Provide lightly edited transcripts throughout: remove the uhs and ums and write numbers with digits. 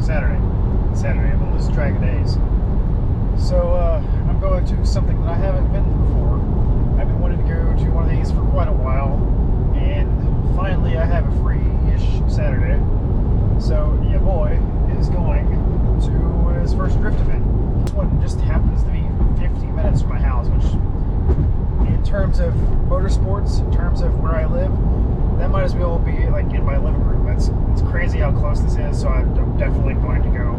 Saturday, I'm gonna lose track of days. So I'm going to something that I haven't been before. I've been wanting to go to one of these for quite a while, and finally I have a free-ish Saturday. So your boy is going to his first drift event. This one just happens to be 50 minutes from my house, which in terms of motorsports, in terms of where I live, that might as well be like in my living room. It's crazy how close this is, so I'm definitely going to go.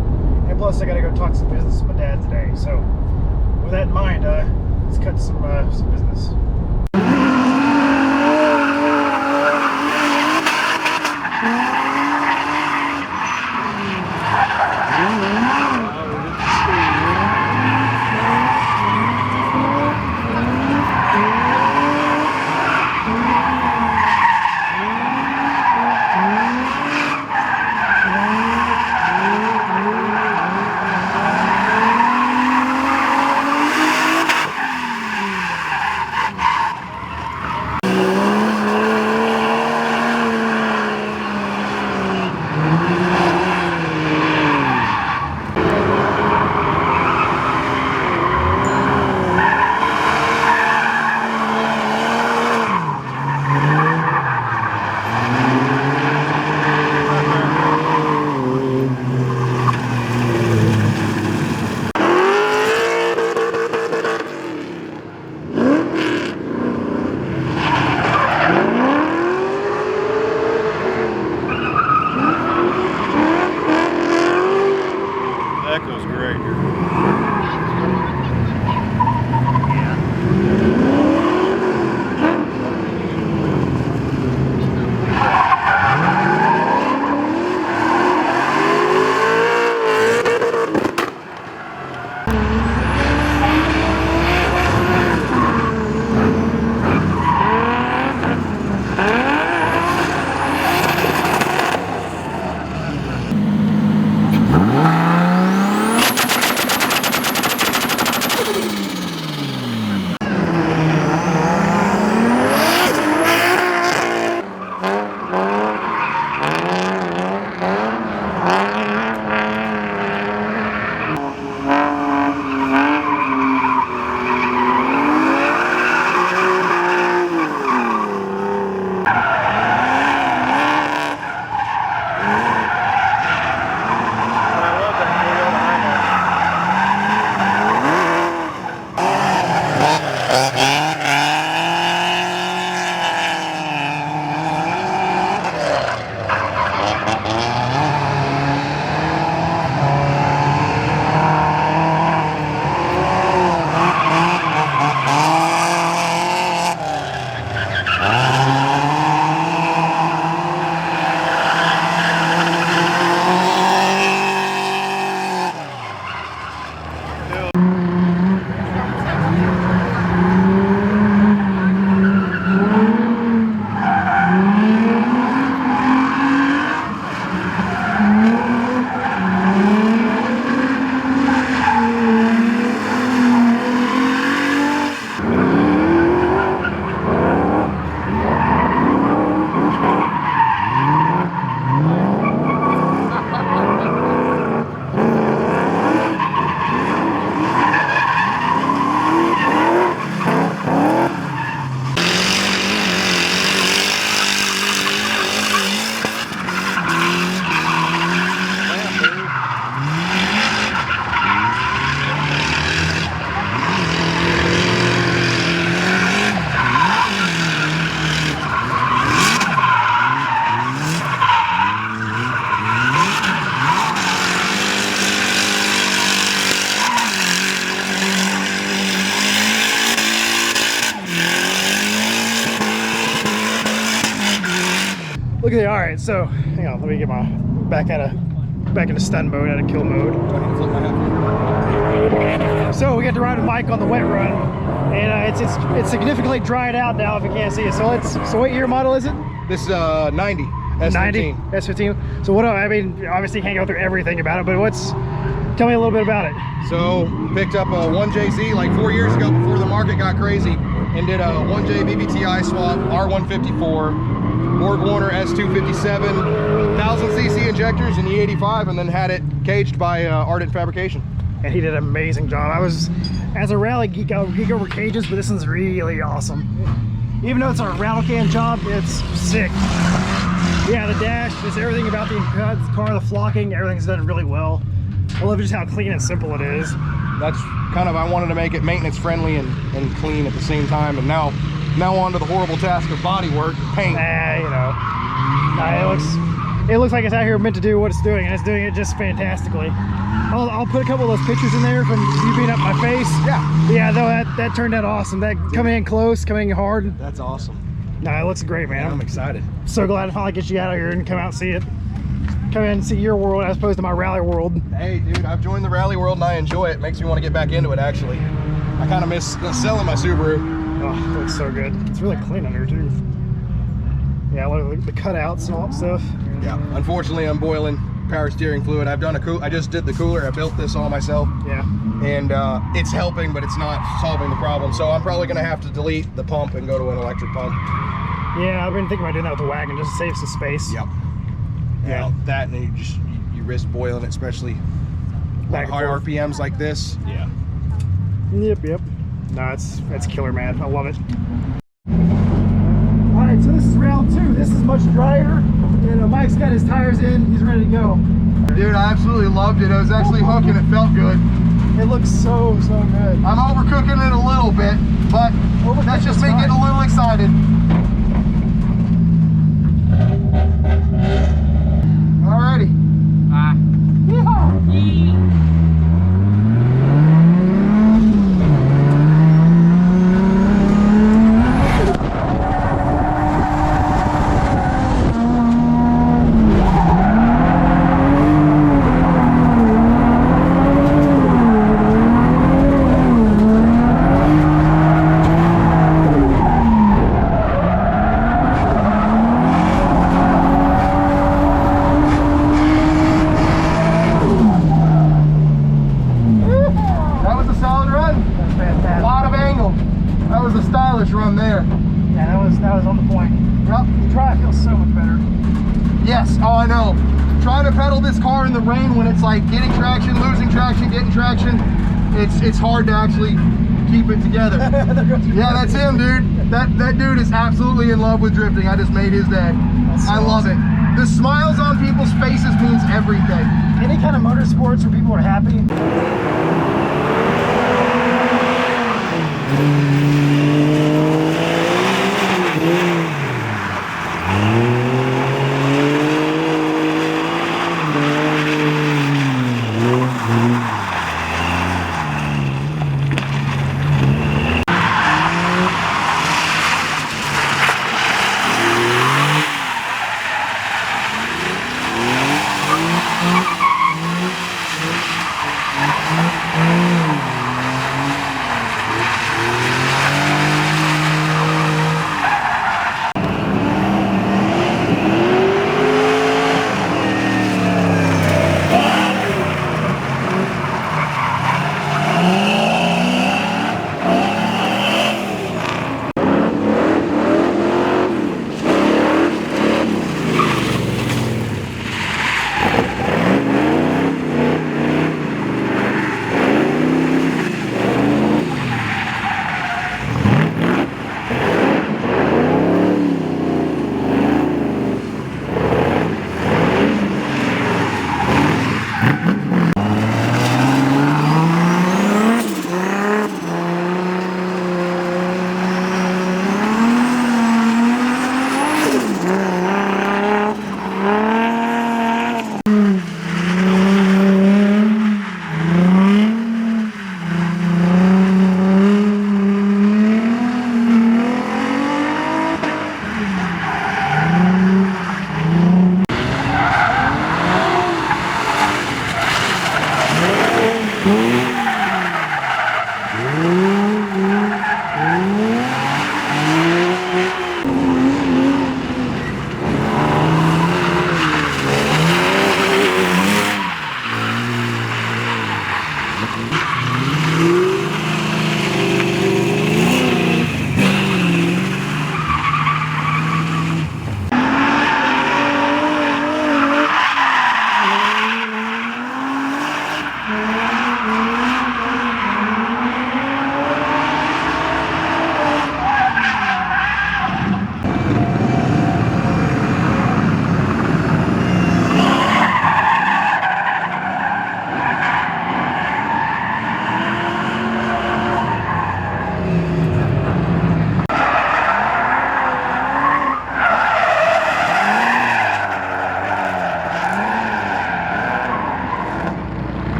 And plus, I got to go talk some business with my dad today. So with that in mind, let's cut some business. Look at the, all right, so hang on, let me get my back into stun mode, out of kill mode. So we got to ride with Mike on the wet run, and it's significantly dried out now if you can't see it. So what year model is it? This is 90 S15. 90 S15. So what, I mean, obviously can't go through everything about it, but tell me a little bit about it. So picked up a 1JZ like 4 years ago before the market got crazy, and did a 1J VVTi swap, R154, BorgWarner S257 1000cc injectors in the 85, and then had it caged by Ardent Fabrication. And he did an amazing job. I was, as a rally geek, I would geek over cages, but this one's really awesome. Even though it's a rattle can job, it's sick. Yeah, the dash, just everything about the car, the flocking, everything's done really well. I love just how clean and simple it is. That's kind of, I wanted to make it maintenance friendly and clean at the same time, and now on to the horrible task of body work, paint. You know, it looks like it's out here meant to do what it's doing, and it's doing it just fantastically. I'll put a couple of those pictures in there from you being up my face. Yeah, though that turned out awesome. That coming in close, coming in hard. That's awesome. No, it looks great, man. Yeah, I'm excited. So glad to finally get you out of here and come out and see it. Come in and see your world as opposed to my rally world. Hey, dude, I've joined the rally world and I enjoy it. Makes me want to get back into it, actually. I kind of miss selling my Subaru. Oh, it looks so good. It's really clean under too. Yeah, look at the cutouts and all that stuff. Yeah, unfortunately, I'm boiling power steering fluid. I just did the cooler. I built this all myself. Yeah. And it's helping, but it's not solving the problem. So I'm probably going to have to delete the pump and go to an electric pump. Yeah, I've been thinking about doing that with the wagon just to save some space. Yep. Yeah. That, and you risk boiling it, especially Back high and forth. RPMs like this. Yeah. Yep. No, it's killer, man. I love it. All right, so this is round 2. This is much drier, and Mike's got his tires in. He's ready to go. Dude, I absolutely loved it. I was actually hooking. It felt good. It looks so good. I'm overcooking it a little bit, but that's just me getting a little excited. Alrighty. Run there. Yeah, that was on the point. Yep. The drive feels so much better. Yes, oh I know. Trying to pedal this car in the rain when it's like getting traction, losing traction, getting traction, it's hard to actually keep it together. Yeah, that's him, dude. That dude is absolutely in love with drifting. I just made his day. I love it. The smiles on people's faces means everything. Any kind of motorsports where people are happy.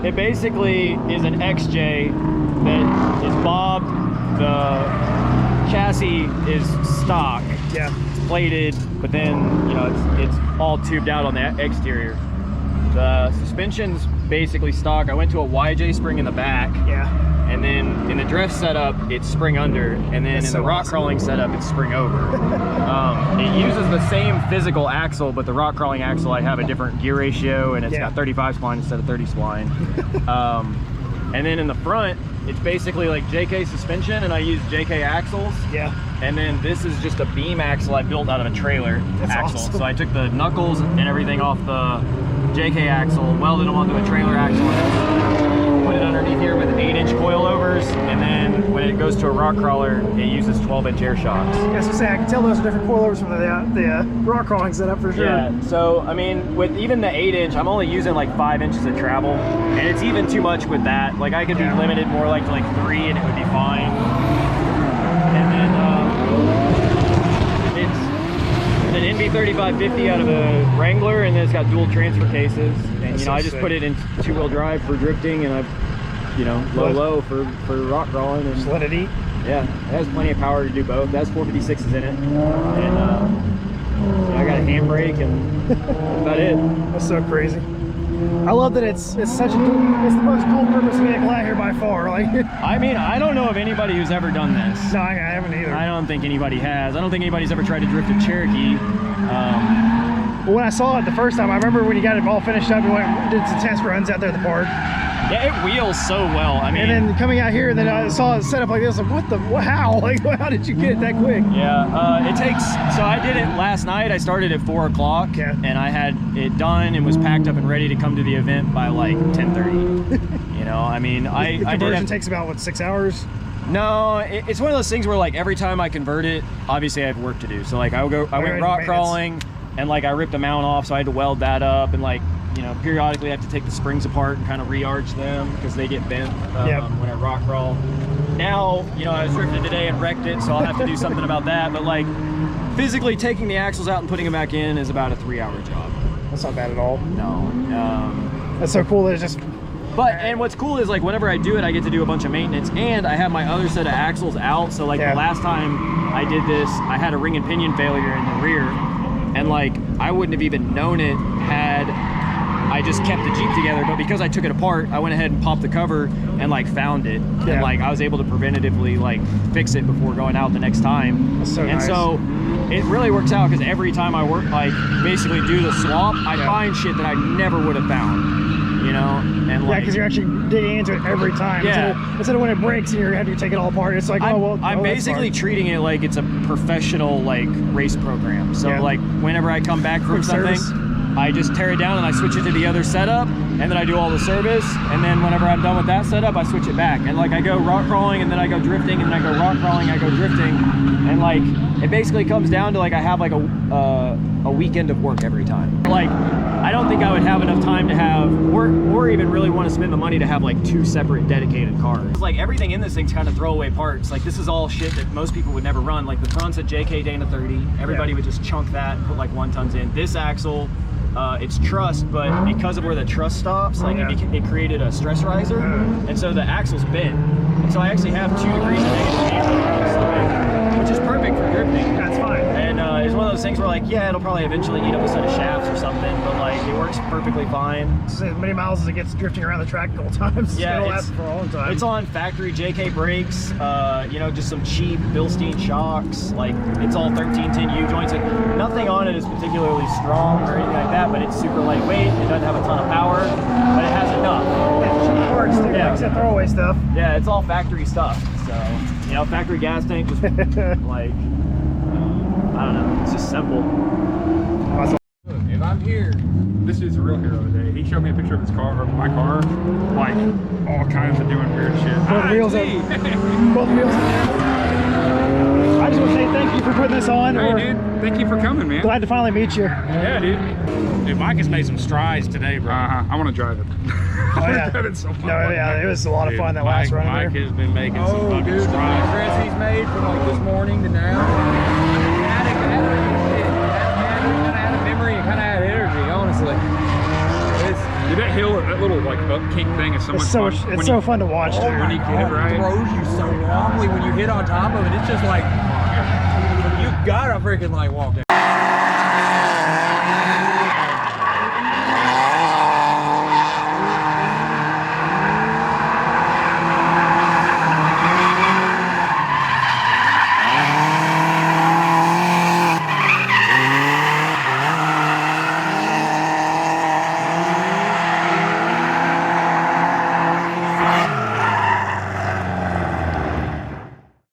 It basically is an XJ that is bobbed. The chassis is stock. Yeah. It's plated, but then, you know, it's all tubed out on the exterior. The suspension's basically stock. I went to a YJ spring in the back. Yeah. And then in the drift setup, it's spring under, and then That's in so the rock awesome. crawling setup, it's spring over. It uses the same physical axle, but the rock crawling axle, I have a different gear ratio, and it's got 35 spline instead of 30 spline. And then in the front, it's basically like JK suspension, and I use JK axles. Yeah. And then this is just a beam axle I built out of a trailer axle. awesome. So I took the knuckles and everything off the JK axle, welded them onto a trailer axle, and put it underneath here with 8-inch coilovers, and then when it goes to a rock crawler, it uses 12-inch air shocks. I was gonna say, I can tell those are different coilovers from the rock crawling setup for sure. Yeah, so I mean, with even the 8-inch, I'm only using like 5 inches of travel, and it's even too much with that. Like I could be limited more like to like 3, and it would be fine. And then it's an NV3550 out of a Wrangler, and then it's got dual transfer cases. And you know, I just put it in 2-wheel drive for drifting, and I've, you know, low for rock crawling, and Just let it eat. yeah, it has plenty of power to do both. That's 456s in it, and yeah, I got a handbrake, and that's about it. That's so crazy. I love that it's such a it's the most dual purpose vehicle out here by far. Like, I mean, I don't know of anybody who's ever done this. no, I haven't either. I don't think anybody has. I don't think anybody's ever tried to drift a Cherokee. But when I saw it the first time, I remember when you got it all finished up, and did some test runs out there at the park. Yeah, it wheels so well. I mean, And then coming out here, and then I saw it set up like this. Like, how? Like, how did you get it that quick? yeah, it takes, so I did it last night. I started at 4 o'clock, Yeah. and I had it done and was packed up and ready to come to the event by like 10:30. You know, I mean, The I did conversion have, takes about, what, 6 hours? no, it's one of those things where like every time I convert it, obviously I have work to do. So like I went Right, rock maintenance. crawling, and like I ripped the mount off, so I had to weld that up, and like, you know, periodically I have to take the springs apart and kind of re-arch them because they get bent when I rock crawl. Now, you know, I was drifting today and wrecked it, so I'll have to do something about that. But like physically taking the axles out and putting them back in is about a 3-hour job. That's not bad at all. No. That's so cool that it's just, But, and what's cool is like whenever I do it, I get to do a bunch of maintenance, and I have my other set of axles out. So like the last time I did this, I had a ring and pinion failure in the rear, and like I wouldn't have even known it had I just kept the Jeep together. But because I took it apart, I went ahead and popped the cover and like found it, and like I was able to preventatively like fix it before going out the next time. That's so and nice. so it really works out, because every time I work, like basically do the swap, I find shit that I never would have found, you know. And like, because you're actually digging into it every time. Yeah. Instead of when it breaks and you're having to take it all apart, it's like, I'm that's basically fine. treating it like it's a professional like race program. So like whenever I come back from Quick something, service. I just tear it down and I switch it to the other setup, and then I do all the service, and then whenever I'm done with that setup, I switch it back. And like I go rock crawling, and then I go drifting, and then I go rock crawling, I go drifting, and like it basically comes down to like I have like a weekend of work every time. Like I don't think I would have enough time to have, or even really want to spend the money to have like 2 separate dedicated cars. It's like everything in this thing's kind of throwaway parts. Like this is all shit that most people would never run. Like the front said JK Dana 30. Everybody would just chunk that and put like 1-tons in. This axle, it's truss, but because of where the truss stops, like it created a stress riser, and so the axle's bent. And so I actually have 2 degrees of negative damper on this thing, which is perfect for drifting. That's fine. And it's one of those things where like, yeah, it'll probably eventually eat up a set of shafts or something, but like it works perfectly fine. As many miles as it gets drifting around the track a couple times. Yeah, it'll last for a long time. It's on factory JK brakes, you know, just some cheap Bilstein shocks. Like it's all 1310 U joints. Like nothing on it is particularly strong or anything like that, but it's super lightweight. It doesn't have a ton of power, but it has enough. Cheap parts too, Yeah. except throwaway stuff. Yeah, it's all factory stuff. So, you know, factory gas tank, just like, I don't know, it's just simple. Look, if I'm here, this is a real hero today. He showed me a picture of his car, or my car, like all kinds of doing weird shit. Both wheels are- Both wheels. I just want to say thank you for putting this on. Hey, dude, thank you for coming, man. Glad to finally meet you. Yeah, dude. Dude, Mike has made some strides today, bro. I want to drive it. Oh, yeah. Drive it so far. No, yeah, it was a lot of fun that last run Mike there. has been making some Oh, fucking dude, the strides. progress he's made from like this morning to now. Kind of had a memory and kind of had energy, honestly. Dude, that hill, that little like up kick thing is so much It's so fun. it's so fun to watch. When you Dude. get it right. throws you so wrongly when you hit on top of it. It's just like you gotta freaking like walk down.